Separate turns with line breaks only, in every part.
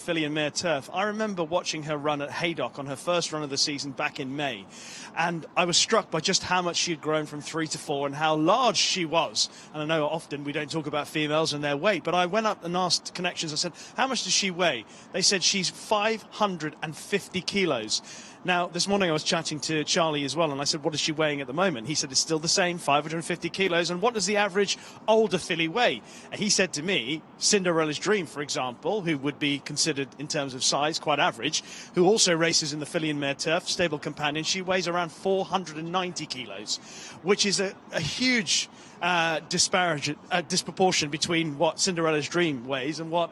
filly and mare turf. I remember watching her run at Haydock on her first run of the season back in May, and I was struck by just how much she had grown from 3 to 4 and how large she was. And I know often we don't talk about females and their weight, but I went up and asked Connections, I said, how much does she weigh? They said she's 550 kilos. Now, this morning I was chatting to Charlie as well, and I said, what is she weighing at the moment? He said it's still the same, 550 kilos. And what does the average older filly weigh? And he said to me, Cinderella's Dream, for example, who would be considered in terms of size quite average, who also races in the filly and mare turf, stable companion, she weighs around 490 kilos, which is a huge disproportion between what Cinderella's Dream weighs and what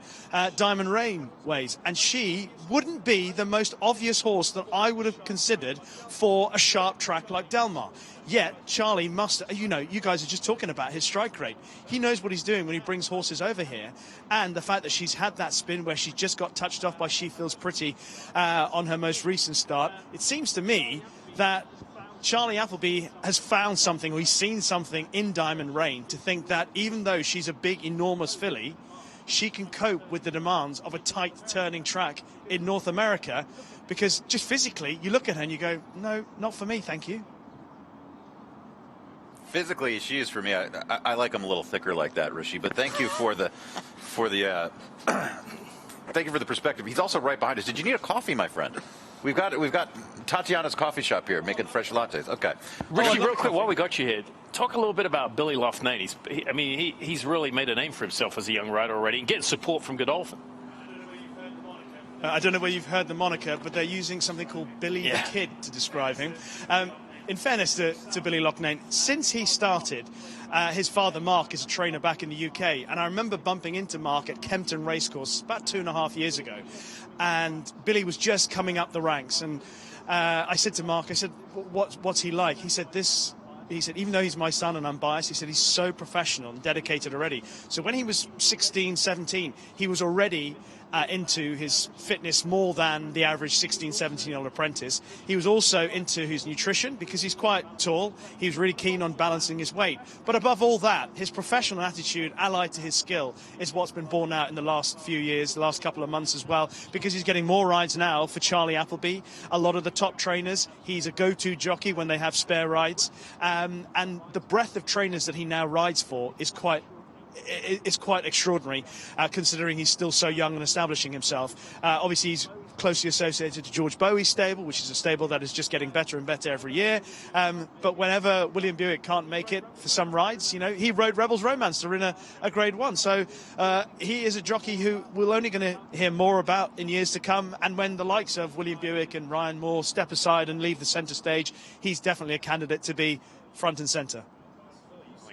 Diamond Rain weighs. And she wouldn't be the most obvious horse that I would have considered for a sharp track like Del Mar. Yet Charlie must, you guys are just talking about his strike rate. He knows what he's doing when he brings horses over here, and the fact that she's had that spin where she just got touched off by She Feels Pretty on her most recent start. It seems to me that Charlie Appleby has found something, or he's seen something in Diamond Rain to think that even though she's a big, enormous filly, she can cope with the demands of a tight turning track in North America, because just physically you look at her and you go, no, not for me, thank you.
Physically, she is for me. I like them a little thicker like that, Rishi. But thank you for the thank you for the perspective. He's also right behind us. Did you need a coffee, my friend? We've got Tatiana's coffee shop here making fresh lattes. Okay,
Rishi, real quick, while we got you here, talk a little bit about Billy Loughnane. He's really made a name for himself as a young rider already, and getting support from Godolphin.
I don't know where you've heard the moniker, but they're using something called Billy the Kid to describe him. In fairness to Billy Loughnane, since he started, his father Mark is a trainer back in the UK, and I remember bumping into Mark at Kempton Racecourse about 2.5 years ago, and Billy was just coming up the ranks, and I said to Mark, I said, what's he like? He said, even though he's my son and I'm biased, he said he's so professional and dedicated already. So when he was 16, 17, he was already into his fitness more than the average 16, 17-year-old apprentice. He was also into his nutrition because he's quite tall. He was really keen on balancing his weight. But above all that, his professional attitude allied to his skill is what's been borne out in the last few years, the last couple of months as well, because he's getting more rides now for Charlie Appleby. A lot of the top trainers, he's a go-to jockey when they have spare rides. And the breadth of trainers that he now rides for is quite extraordinary, considering he's still so young and establishing himself. Obviously, he's closely associated to George Bowie's stable, which is a stable that is just getting better and better every year. But whenever William Buick can't make it for some rides, he rode Rebels Romancer in a Grade 1. So he is a jockey who we're only going to hear more about in years to come. And when the likes of William Buick and Ryan Moore step aside and leave the centre stage, he's definitely a candidate to be front and centre.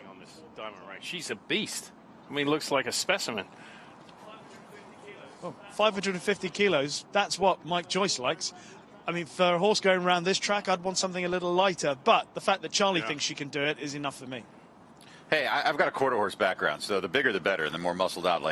On this Diamond Rain, she's a beast. Looks like a specimen.
Well, 550 kilos, that's what Mike Joyce likes. For a horse going around this track, I'd want something a little lighter. But the fact that Charlie thinks she can do it is enough for me.
Hey, I've got a quarter horse background, so the bigger the better, and the more muscled out.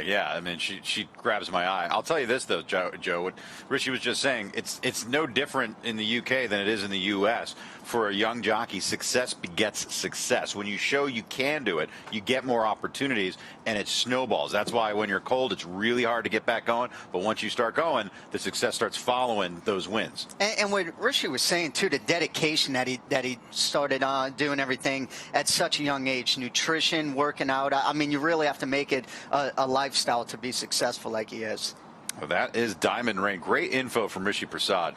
She grabs my eye. I'll tell you this, though, Joe, what Rishi was just saying, it's no different in the UK than it is in the US. For a young jockey, success begets success. When you show you can do it, you get more opportunities, and it snowballs. That's why when you're cold, it's really hard to get back going. But once you start going, the success starts following those wins.
And what Rishi was saying, too, the dedication that he started doing everything at such a young age, nutrition, working out. You really have to make it a lifestyle to be successful like he is.
Well, that is Diamond Rain. Great info from Rishi Persad.